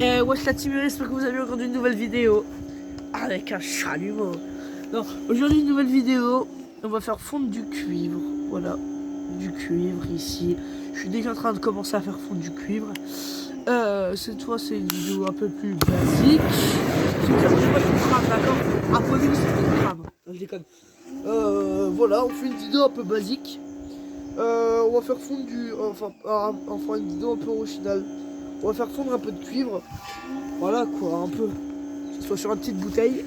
Wesh la team, j'espère que vous avez encore une nouvelle vidéo avec un chalumeau. Non, aujourd'hui une nouvelle vidéo, on va faire fondre du cuivre. Voilà, du cuivre ici. Je suis déjà en train de commencer à faire fondre du cuivre. Cette fois c'est une vidéo un peu plus basique. C'est que je fais du crâne, d'accord? Après lui c'est du crâne. Non, je déconne. Voilà, on fait une vidéo un peu basique. On va faire fondre du... Enfin une vidéo un peu originale. On va faire fondre un peu de cuivre. Voilà quoi, un peu. Que ce soit sur une petite bouteille.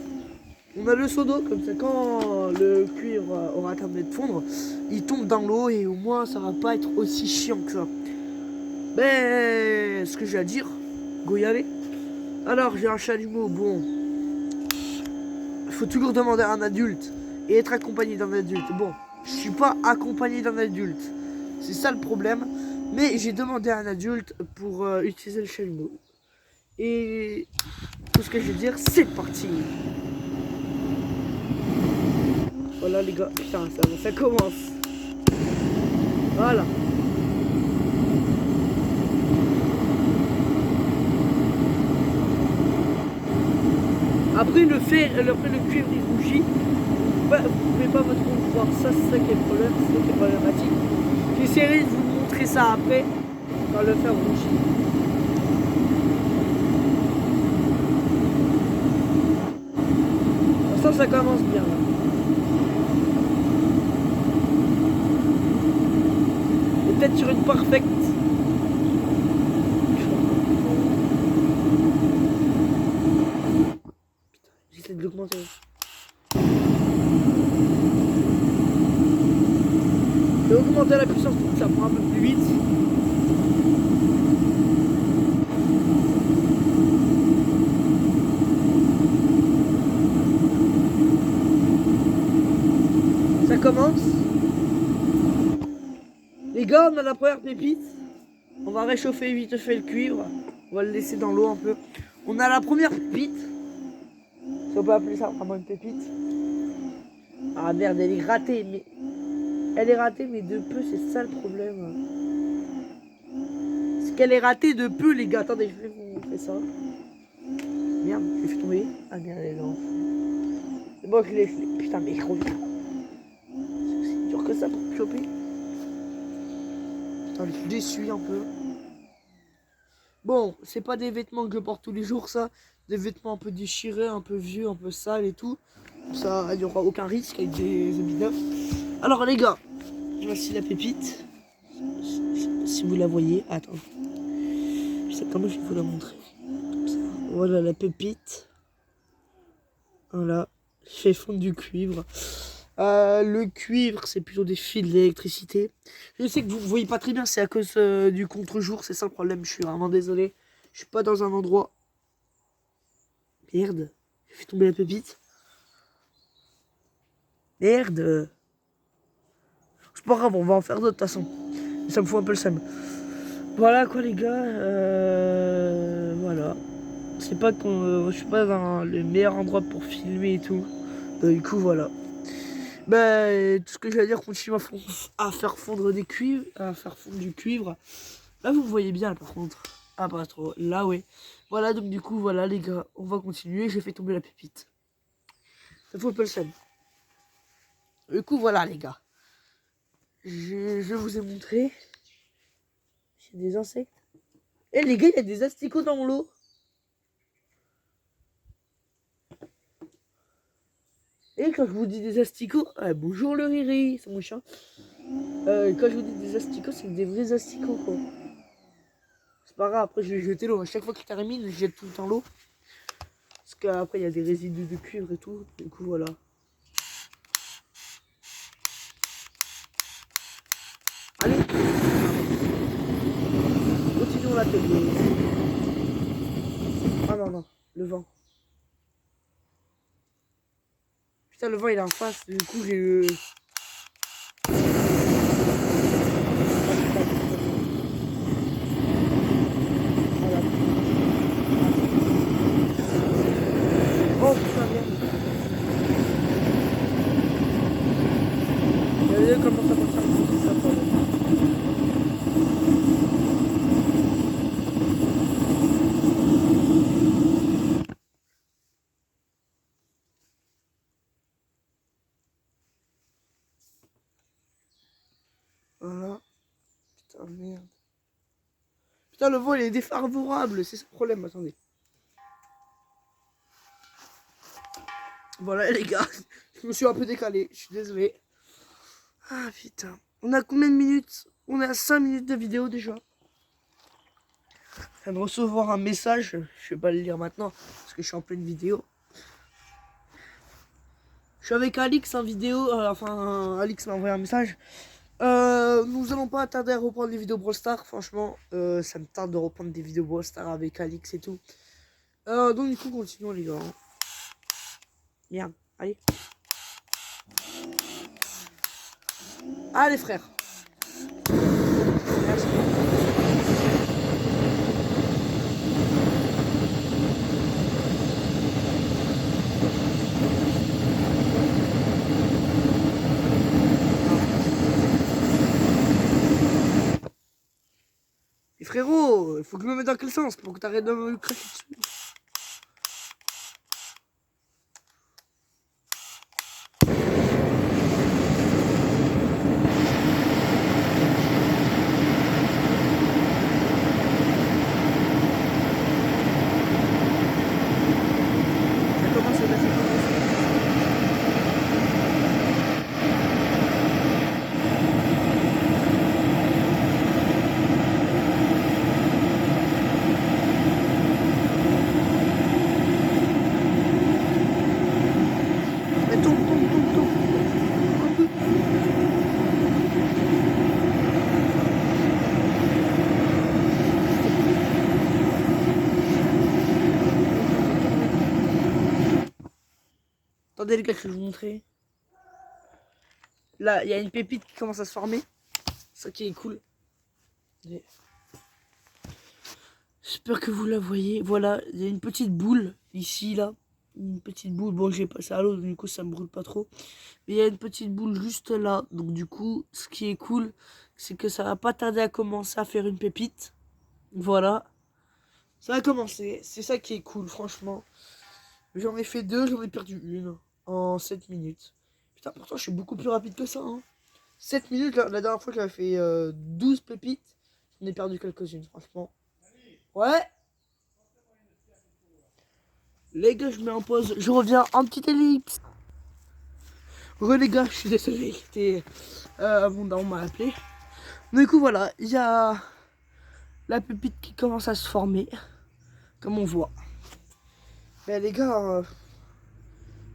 On a le seau d'eau, comme ça quand le cuivre aura terminé de fondre, il tombe dans l'eau et au moins ça va pas être aussi chiant que ça. Mais ce que j'ai à dire, go y aller. Alors j'ai un chalumeau, bon. Il faut toujours demander à un adulte et être accompagné d'un adulte. Bon, je suis pas accompagné d'un adulte. C'est ça le problème. Mais j'ai demandé à un adulte pour utiliser le chalumeau. Et tout ce que je veux dire, c'est parti. Voilà les gars, putain ça commence. Voilà. Après le cuivre il rougit. Vous pouvez pas votre compte voir ça, c'est ça qui est le problème, c'est ça qui est problématique. J'essaierai de vous montrer ça après, quand le fer rougit. Pour ça commence bien là. Et peut-être sur une parfaite. J'essaie de l'augmenter. Je vais augmenter la puissance pour que ça prend un peu plus vite. Ça commence. Les gars, on a la première pépite. On va réchauffer vite fait le cuivre. On va le laisser dans l'eau un peu. On a la première pépite. Si on peut appeler ça vraiment une pépite. Ah merde, elle est ratée, mais... Elle est ratée, mais de peu, c'est ça le problème. C'est qu'elle est ratée de peu, les gars. Attendez, je vais vous montrer ça. Merde, je l'ai fait tomber. Ah merde, elle est là. C'est bon, je l'ai. Putain, mais il revient. C'est aussi dur que ça pour choper. Putain, je l'essuie un peu. Bon, c'est pas des vêtements que je porte tous les jours, ça. Des vêtements un peu déchirés, un peu vieux, un peu sales et tout. Ça, il n'y aura aucun risque avec des habits neufs. Alors les gars, voici la pépite. Si vous la voyez, attends. Je sais comment je vais vous la montrer. Comme ça. Voilà la pépite. Voilà, je fais fondre du cuivre. Le cuivre, c'est plutôt des fils d'électricité. Je sais que vous ne voyez pas très bien, c'est à cause du contre-jour, c'est ça le problème. Je suis vraiment désolé. Je suis pas dans un endroit. Merde, j'ai fait tomber la pépite. Merde. C'est pas grave, on va en faire d'autres de toute façon. Ça me fout un peu le seum. Voilà quoi les gars. Voilà. C'est pas qu'on, je suis pas dans le meilleur endroit pour filmer et tout. Du coup voilà. Ben, tout ce que j'allais dire, continue à faire fondre des cuivres, à faire fondre du cuivre. Là vous voyez bien là, par contre. Ah pas trop. Là ouais. Voilà donc du coup voilà les gars, on va continuer. J'ai fait tomber la pépite. Ça fout un peu le seum. Du coup voilà les gars. Je vous ai montré. J'ai des insectes. Eh les gars, il y a des asticots dans l'eau. Et quand je vous dis des asticots, bonjour le riri, c'est mon chien. Quand je vous dis des asticots, c'est des vrais asticots quoi. C'est pas grave, après je vais jeter l'eau. À chaque fois qu'il termine, je jette tout le temps l'eau. Parce qu'après il y a des résidus de cuivre et tout. Du coup voilà. Allez. Continuons l'atelier. Ah non, non, le vent. Putain, le vent il est en face, du coup j'ai eu... Voilà. Oh putain, merde. Regardez comment ça passe, c'est ça, pardon. Ah merde. Putain, le vol est défavorable, c'est ça le problème, attendez. Voilà les gars, je me suis un peu décalé, je suis désolé. Ah putain, on a combien de minutes? On est à 5 minutes de vidéo déjà. Je viens de recevoir un message, je vais pas le lire maintenant, parce que je suis en pleine vidéo. Je suis avec Alix en vidéo, Alix m'a envoyé un message. Nous allons pas tarder à reprendre les vidéos Brawl Stars, franchement, ça me tarde de reprendre des vidéos Brawl Stars avec Alix et tout. Donc du coup, continuons les gars. Merde, allez. Allez frère. Merci. Et frérot, il faut que je me mette dans quel sens pour que t'arrêtes de me cracher dessus. Ça commence là, ça commence. Mais tombe. Un peu. Attendez les gars, je vais vous montrer. Là, il y a une pépite qui commence à se former. Ça qui est cool. J'espère que vous la voyez. Voilà, il y a une petite boule ici, là. Une petite boule. Bon, j'ai passé à l'eau, du coup, ça me brûle pas trop. Mais il y a une petite boule juste là. Donc, du coup, ce qui est cool, c'est que ça va pas tarder à commencer à faire une pépite. Voilà. Ça va commencer. C'est ça qui est cool, franchement. J'en ai fait 2, j'en ai perdu une en 7 minutes. Putain, pourtant, je suis beaucoup plus rapide que ça. Hein. 7 minutes, la dernière fois, j'avais fait 12 pépites. J'en ai perdu quelques-unes, franchement. Ouais. Les gars, je mets en pause. Je reviens en petite ellipse. Ouais, les gars, je suis désolé. Mon daron m'a appelé. Du coup, voilà. Il y a la pépite qui commence à se former. Comme on voit. Mais les gars,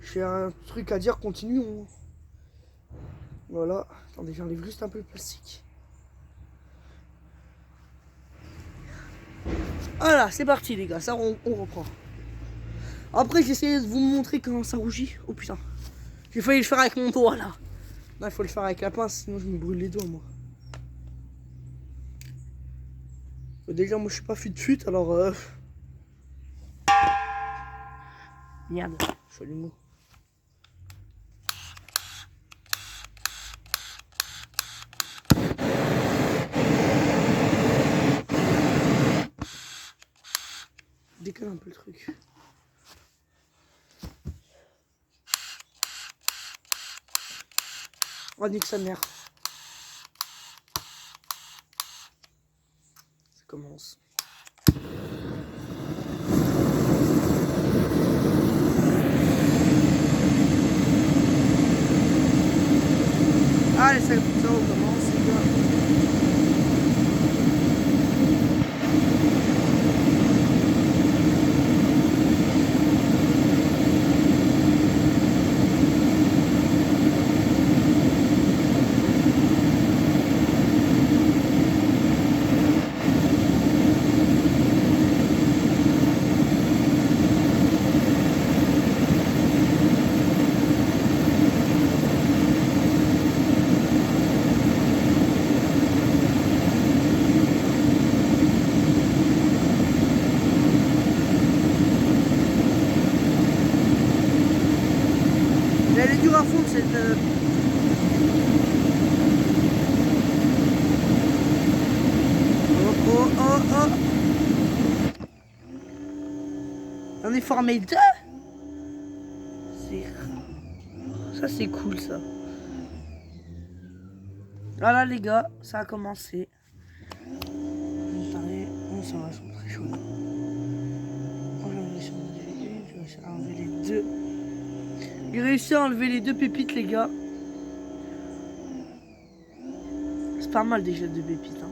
j'ai un truc à dire. Continuons. Voilà. Attendez, j'enlève juste un peu le plastique. Voilà, c'est parti, les gars. Ça, on reprend. Après, j'ai essayé de vous montrer comment ça rougit. Oh putain. J'ai failli le faire avec mon doigt là. Là, il faut le faire avec la pince, sinon je me brûle les doigts, moi. Déjà, moi, je suis pas fut alors. Merde, je suis allumé. Décale un peu le truc. Oh, nique sa mère. Ça commence. Allez, ça recommence, les gars. Elle est dure à fond cette. Oh. On est formé 2. Ça c'est cool ça. Voilà les gars, ça a commencé. ça va, elles sont très chaudes. Moi j'ai réussi à enlever les deux. J'ai réussi à enlever les deux pépites, les gars. C'est pas mal déjà deux pépites. Hein.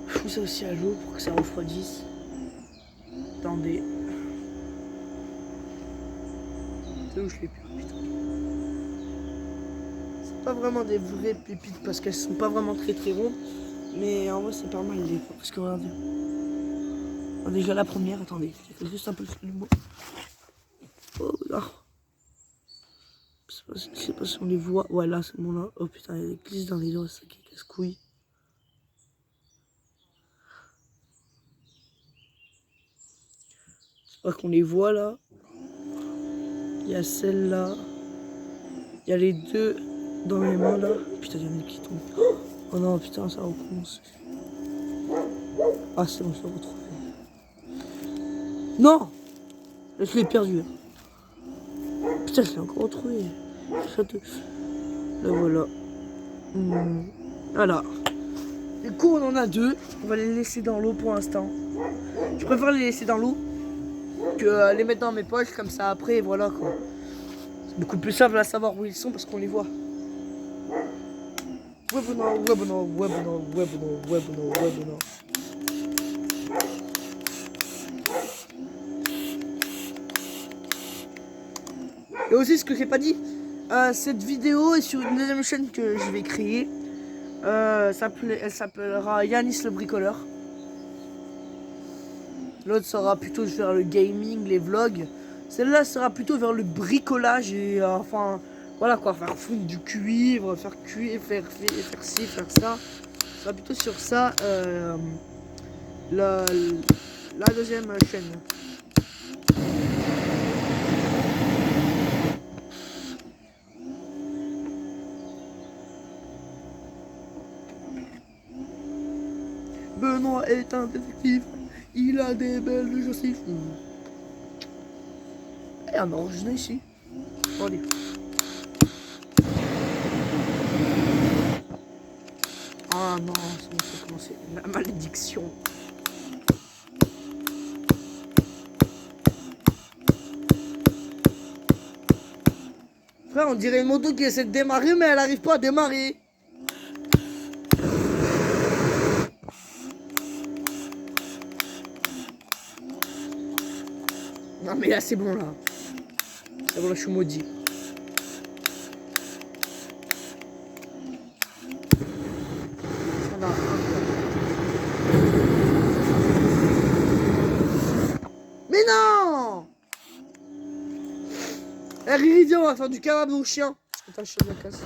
Je fous ça aussi à l'eau pour que ça refroidisse. Attendez. C'est où je l'ai plus, putain. C'est pas vraiment des vraies pépites parce qu'elles sont pas vraiment très rondes. Mais en vrai c'est pas mal les gars. Parce que regardez. Déjà la première, attendez. Je fais juste un peu le mot. Oh là. Je sais pas si on les voit. Ouais là c'est bon là. Oh putain, il y a des glisses dans les doigts, ça qui casse couille. Je crois qu'on les voit là. Il y a celle-là. Il y a les deux dans les mains là. Putain, il y en a une qui tombe. Oh non, putain, ça recommence. Ah, c'est bon, je l'ai retrouvé. Non! Je l'ai perdu. Putain, je l'ai encore retrouvé. Là, voilà. Voilà. Du coup, on en a deux. On va les laisser dans l'eau pour l'instant. Je préfère les laisser dans l'eau que les mettre dans mes poches comme ça après, voilà quoi. C'est beaucoup plus simple à savoir où ils sont parce qu'on les voit. Webinar. Et aussi ce que j'ai pas dit, cette vidéo est sur une deuxième chaîne que je vais créer. Elle s'appellera Yanis le bricoleur. L'autre sera plutôt vers le gaming, les vlogs. Celle-là sera plutôt vers le bricolage et enfin voilà quoi, faire fondre du cuivre, faire cuire, faire ci, faire ça. Ce sera plutôt sur ça la deuxième chaîne. Benoît est un détective, il a des belles gencives. Et un enregistré ici. Bon, allez. Ah non, c'est bon, ça a commencé. La malédiction. Frère, on dirait une moto qui essaie de démarrer, mais elle arrive pas à démarrer. Non mais là c'est bon là. C'est bon là je suis maudit. Ça va. Mais non! Eh Riri, viens, on va faire du kebab au chien. Attends, je suis de la casse.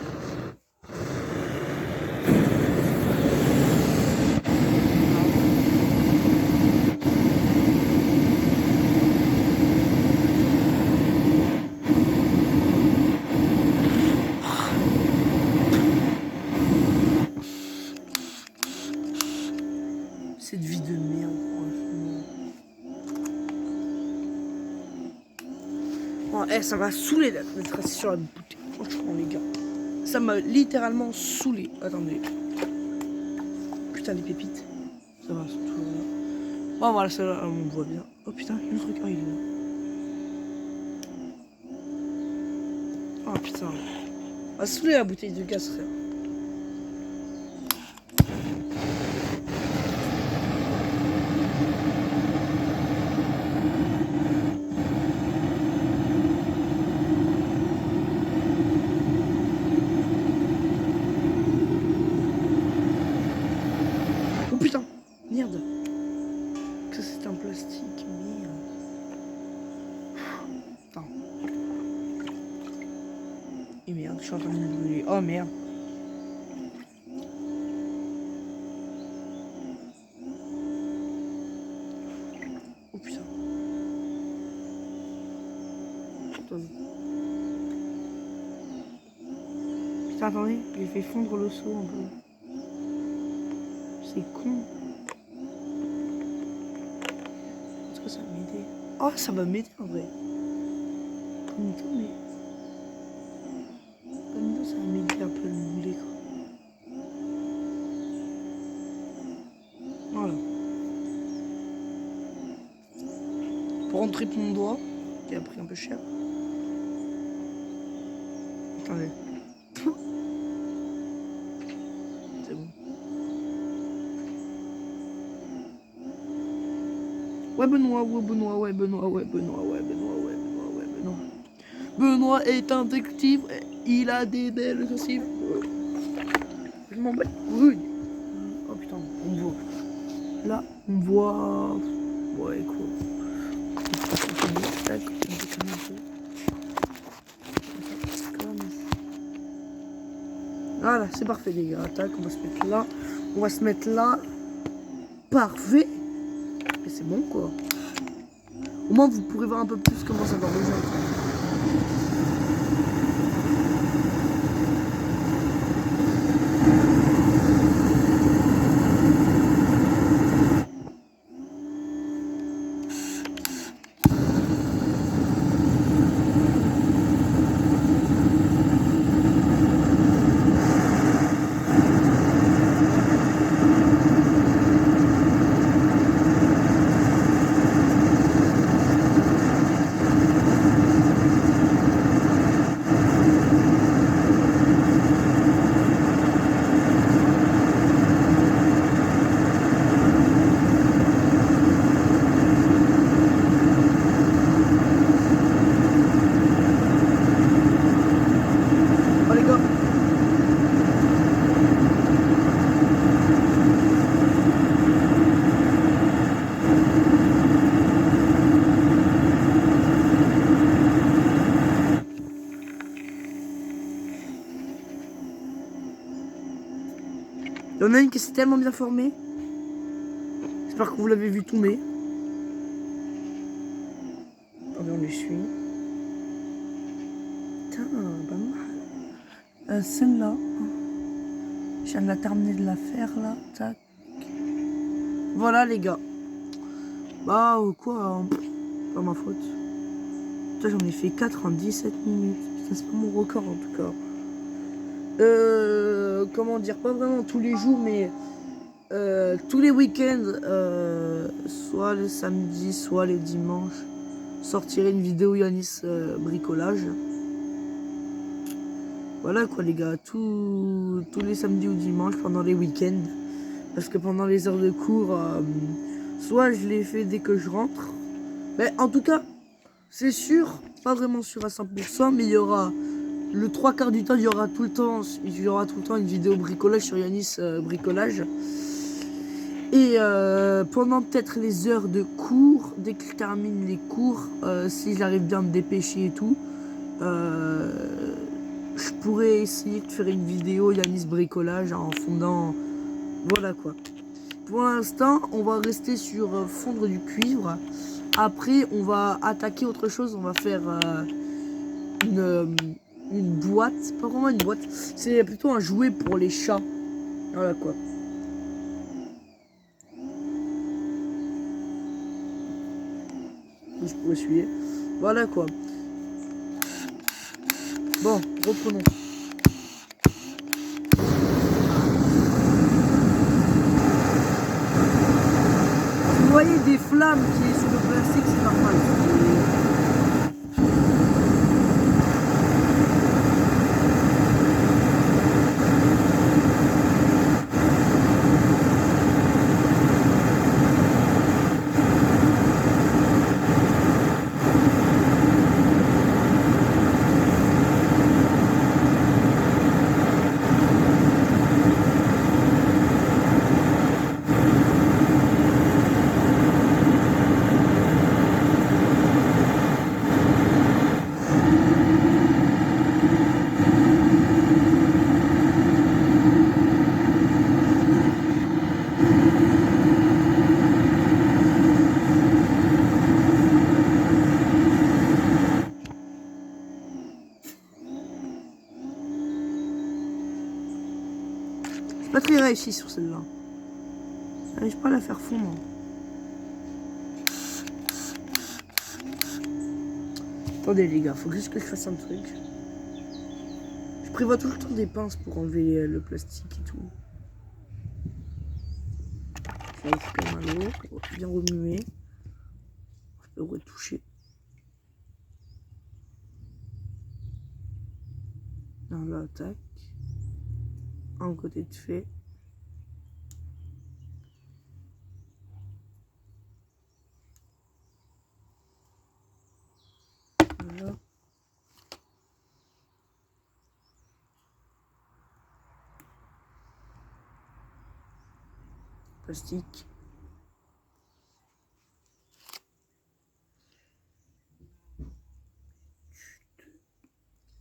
Cette vie de merde, franchement. Oh, ça m'a saoulé d'être assis sur la bouteille. Franchement, les gars. Ça m'a littéralement saoulé. Attendez. Putain, les pépites. Ça va, c'est toujours là. Oh, voilà, celle-là, on voit bien. Oh putain, il y a un truc. Oh, il est là. Oh putain. Ah, saoulé la bouteille de gaz, frère. Oh putain, merde. Ça c'est un plastique, merde. Attends. Et merde, je suis en train de me brûler. Oh merde. Oh putain. Attendez. Putain, attendez, j'ai fait fondre le seau un peu. C'est con. Est-ce que ça va m'aider? Oh, ça va m'aider en vrai. Comme tout, mais. Comme ça va m'aider un peu le mouler quoi. pour rentrer mon doigt, qui a pris un peu cher. Attendez. C'est bon. Ouais Benoît, ouais Benoît, ouais Benoît, ouais Benoît, ouais Benoît, ouais Benoît, ouais Benoît. Benoît est un détective, il a des belles aussi. Je m'en bats. Oui. Oh putain, on voit. Là, on voit. Ouais, quoi. Tac, on déconne un peu. Voilà, c'est parfait les gars. Tac, on va se mettre là. On va se mettre là. Parfait. Et c'est bon quoi. Au moins vous pourrez voir un peu plus comment ça va rejoindre. Oh les gars. Il y en a une qui s'est tellement bien formée. J'espère que vous l'avez vu tomber. Attendez, on les suit. Putain, pas mal. Celle-là. Je viens de la terminer de la faire là. Tac. Voilà les gars. Bah quoi, pas ma faute. Putain, j'en ai fait 4 en 17 minutes. Putain, c'est pas mon record en tout cas. Comment dire, pas vraiment tous les jours, mais tous les week-ends, soit les samedis, soit les dimanches, sortirai une vidéo Yanis bricolage. Voilà quoi les gars, tous les samedis ou dimanches pendant les week-ends. Parce que pendant les heures de cours, soit je les fais dès que je rentre. Mais en tout cas, c'est sûr, pas vraiment sûr à 100%, mais il y aura le 3/4 du temps, il y aura tout le temps une vidéo bricolage sur Yanis bricolage. Et pendant peut-être les heures de cours, dès que je termine les cours, si j'arrive bien à me dépêcher et tout, je pourrais essayer de faire une vidéo Yanis bricolage en fondant. Voilà quoi. Pour l'instant, on va rester sur fondre du cuivre. Après, on va attaquer autre chose. On va faire une boîte. C'est pas vraiment une boîte. C'est plutôt un jouet pour les chats. Voilà quoi. Je pourrais essuyer. Voilà quoi. Bon, reprenons. Vous voyez des flammes qui est sur le plastique, c'est normal. Pas très réussi sur celle-là. J'arrive pas à la faire fondre. Attendez les gars, faut juste que je fasse un truc. Je prévois tout le temps des pinces pour enlever le plastique et tout. Je vais récupérer un lot, bien remuer. peux retoucher. Dans l'attaque. Un côté de fait. Voilà. Plastique.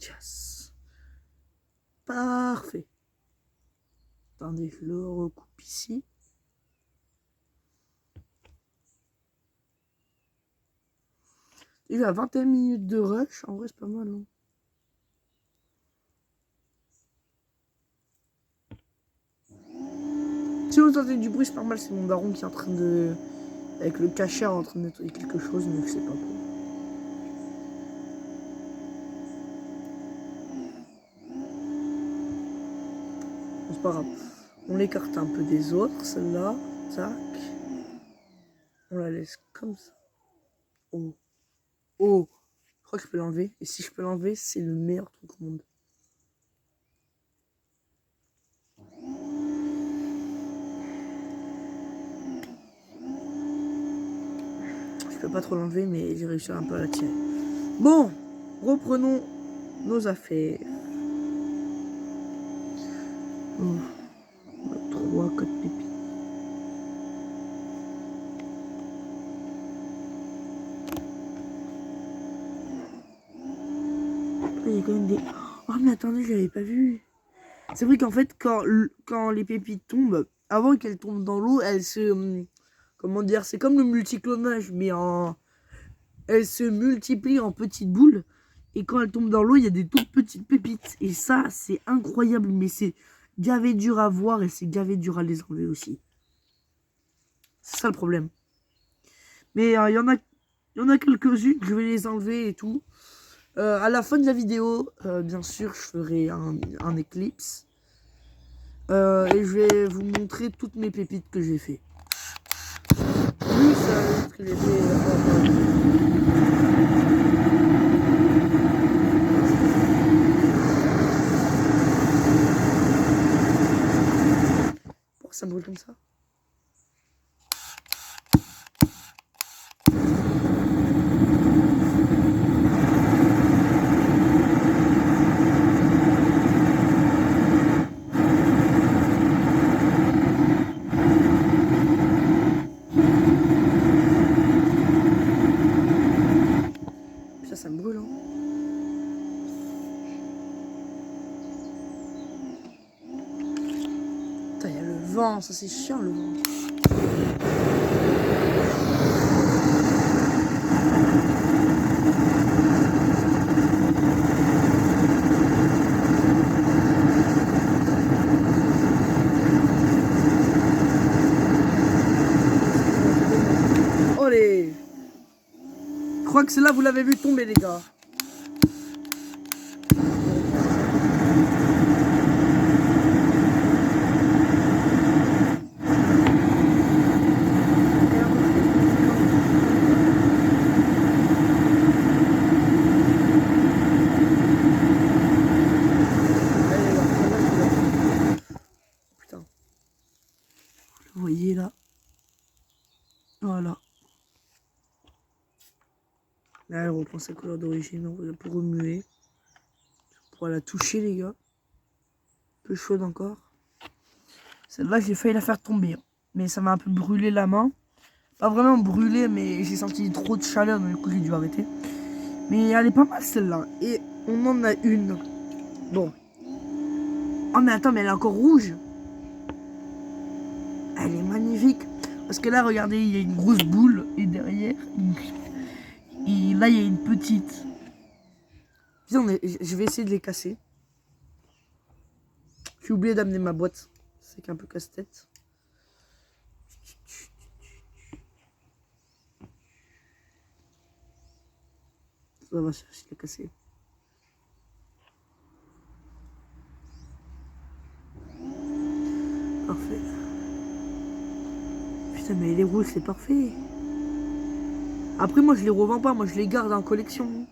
Yes. Parfait. Attendez, je le recoupe ici. Déjà 21 minutes de rush, en vrai c'est pas mal. Hein. Si vous entendez du bruit, c'est pas mal, c'est mon daron qui est en train de... Avec le cachère en train de nettoyer quelque chose, mais je sais pas quoi. Bon, c'est pas grave. On l'écarte un peu des autres, celle-là. Tac. On la laisse comme ça. Oh. Oh. Je crois que je peux l'enlever. Et si je peux l'enlever, c'est le meilleur truc au monde. Je peux pas trop l'enlever, mais j'ai réussi un peu à la tirer. Bon, reprenons nos affaires. Oh. 3, 4 pépites. Il y a quand même des... Oh mais attendez, je l'avais pas vu. C'est vrai qu'en fait, quand les pépites tombent, avant qu'elles tombent dans l'eau, elles se... Comment dire? C'est comme le multiclonage, mais en... Elles se multiplient en petites boules. Et quand elles tombent dans l'eau, il y a des toutes petites pépites. Et ça, c'est incroyable. Mais c'est gavé dur à voir et c'est gavé dur à les enlever aussi. C'est ça le problème. Mais il y en a quelques-unes, je vais les enlever et tout. À la fin de la vidéo, bien sûr, je ferai un éclipse. Et je vais vous montrer toutes mes pépites que j'ai fait. Plus ce que j'ai fait. Pourquoi ça brûle comme ça? Ça me brûle, hein. Putain, il y a le vent, ça c'est chiant le vent. Allez! Je crois que celle-là, vous l'avez vu tomber, les gars. Putain. Vous voyez là? Voilà. Là, elle reprend sa couleur d'origine. On va pour remuer. Pour la toucher, les gars. Un peu chaude encore. Celle-là, j'ai failli la faire tomber. Mais ça m'a un peu brûlé la main. Pas vraiment brûlé, mais j'ai senti trop de chaleur. Donc, du coup, j'ai dû arrêter. Mais elle est pas mal, celle-là. Et on en a une. Bon. Oh, mais attends, mais elle est encore rouge. Elle est magnifique. Parce que là, regardez, il y a une grosse boule. Et derrière... Et là, il y a une petite. Putain, je vais essayer de les casser. J'ai oublié d'amener ma boîte. C'est un peu casse-tête. Ça va, je vais les casser. Parfait. Putain, mais les rouges, c'est parfait. Après, moi, je les revends pas. Moi, je les garde en collection.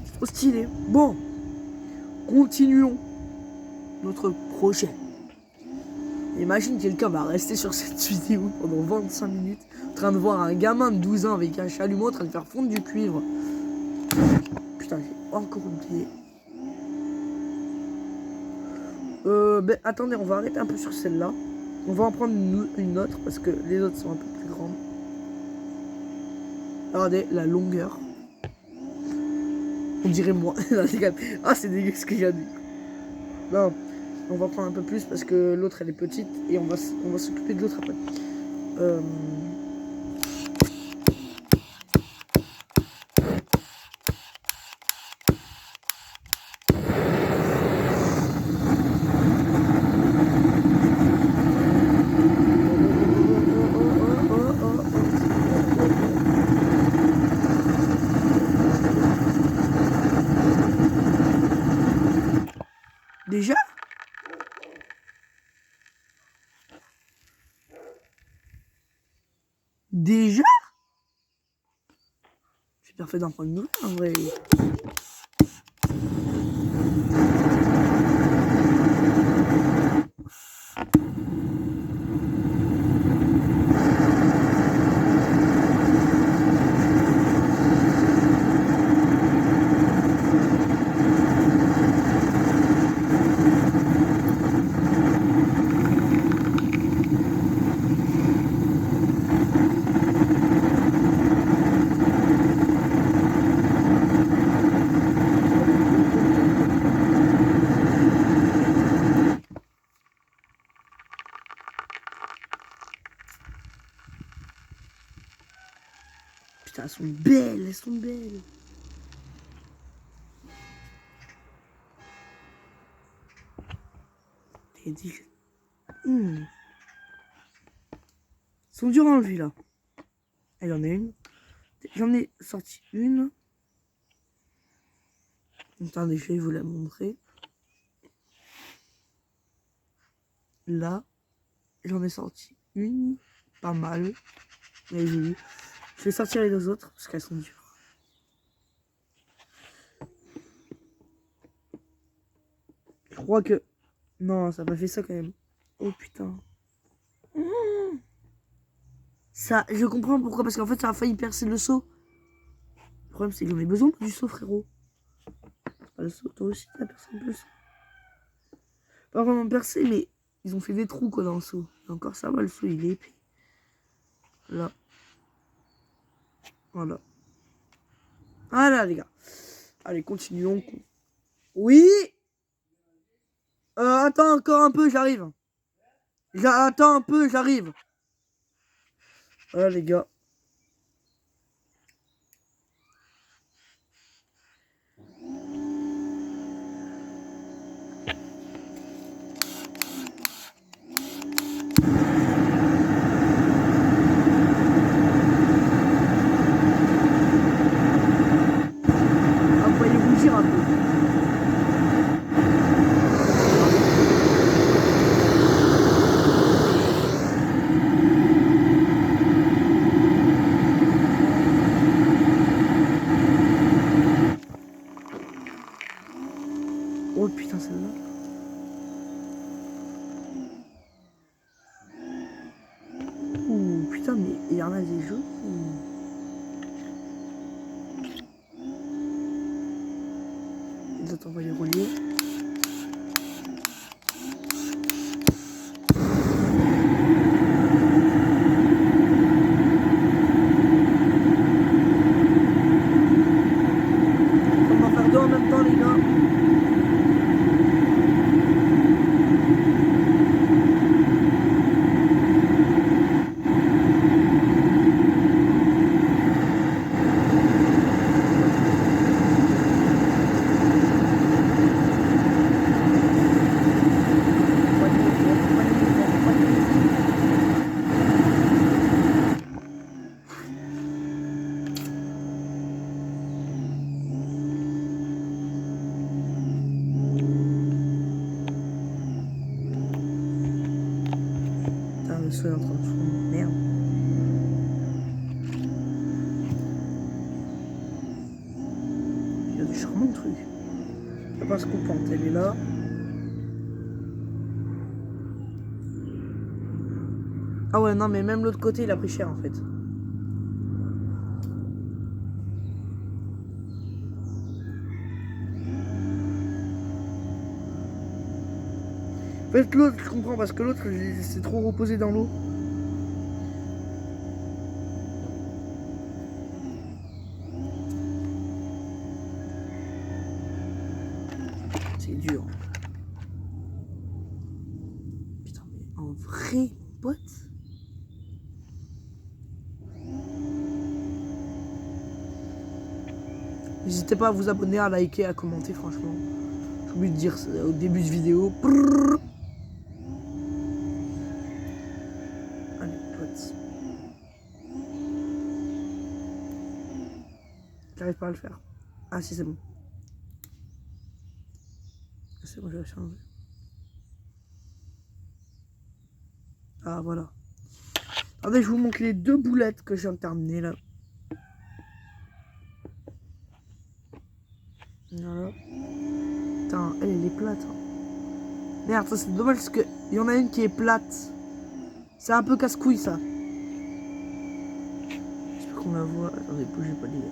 C'est trop stylé. Bon. Continuons notre projet. Imagine quelqu'un va rester sur cette vidéo pendant 25 minutes en train de voir un gamin de 12 ans avec un chalumeau en train de faire fondre du cuivre. Putain, j'ai encore oublié. Ben, attendez, on va arrêter un peu sur celle-là. On va en prendre une autre parce que les autres sont un peu plus grandes. Regardez la longueur. On dirait moi. Ah, c'est dégueu ce que j'ai dit. Non, on va prendre un peu plus parce que l'autre elle est petite et on va s'occuper de l'autre après. Déjà? Déjà? J'ai bien fait d'en prendre une autre en vrai. Putain, elles sont belles, elles sont belles. Ils sont durs à enlever là. Il y en a une. J'en ai sorti une. Attendez, je vais vous la montrer. Là, j'en ai sorti une. Pas mal. Mais je vais sortir les deux autres parce qu'elles sont dures. Je crois que... Non, ça m'a fait ça quand même. Oh putain. Ça, je comprends pourquoi. Parce qu'en fait, ça a failli percer le seau. Le problème, c'est que j'en ai besoin du seau, frérot. Pas le seau, toi aussi, t'as percé un peu le seau. Pas vraiment percé, mais ils ont fait des trous, quoi, dans le seau. Et encore, ça va, le seau, il est épais. Là. Voilà. Voilà, les gars. Allez, continuons. Oui. Attends encore un peu, j'arrive. Attends un peu, j'arrive. Voilà, les gars. Après, les rougir un peu. Oh putain, celle-là. Ouh, putain, mais il y en a des jeux. Les autres, on va les relier. On va en faire deux en même temps, les gars. est en train de fondre. Merde. Il y a du charmant truc. La passe coupante, elle est là. Ah ouais, non, mais même l'autre côté, il a pris cher en fait. En fait, l'autre, je comprends, parce que l'autre, c'est trop reposé dans l'eau. C'est dur. Putain, mais en vrai, mon pote. N'hésitez pas à vous abonner, à liker, à commenter, franchement. J'ai oublié de dire ça au début de vidéo. Allez, pote. J'arrive pas à le faire. Ah si, c'est bon. C'est bon, je vais changer. Ah, voilà. Attendez, je vous montre les 2 boulettes que je viens de terminer, là. Voilà. Putain, elle est plate. Hein. Merde, ça c'est dommage parce qu'il y en a une qui est plate. C'est un peu casse-couille, ça. J'espère qu'on la voit. Attendez, bougez pas, les gars.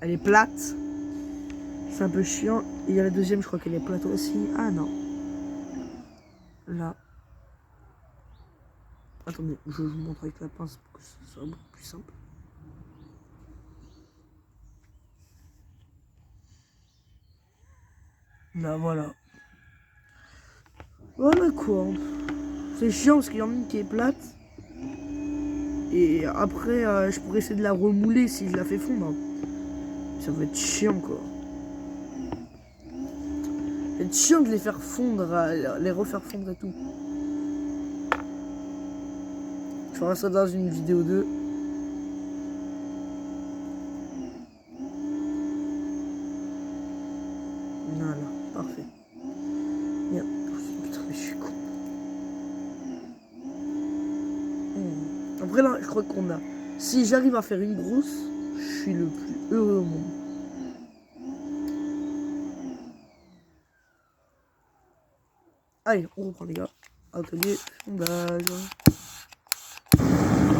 Elle est plate. C'est un peu chiant. Et il y a la deuxième, je crois qu'elle est plate aussi. Ah non. Là. Attendez, je vous montre avec la pince pour que ce soit beaucoup plus simple. Là, voilà. Voilà quoi. C'est chiant parce qu'il y en a une qui est plate. Et après, je pourrais essayer de la remouler si je la fais fondre. Ça va être chiant quoi. Ça va être chiant de les faire fondre, les refaire fondre et tout. Je ferai ça dans une vidéo 2. Voilà, parfait. Bien. Putain, mais je suis con. Après là, je crois qu'on a. Si j'arrive à faire une grosse, je suis le plus heureux au monde. Allez, on reprend les gars. Atelier fondage.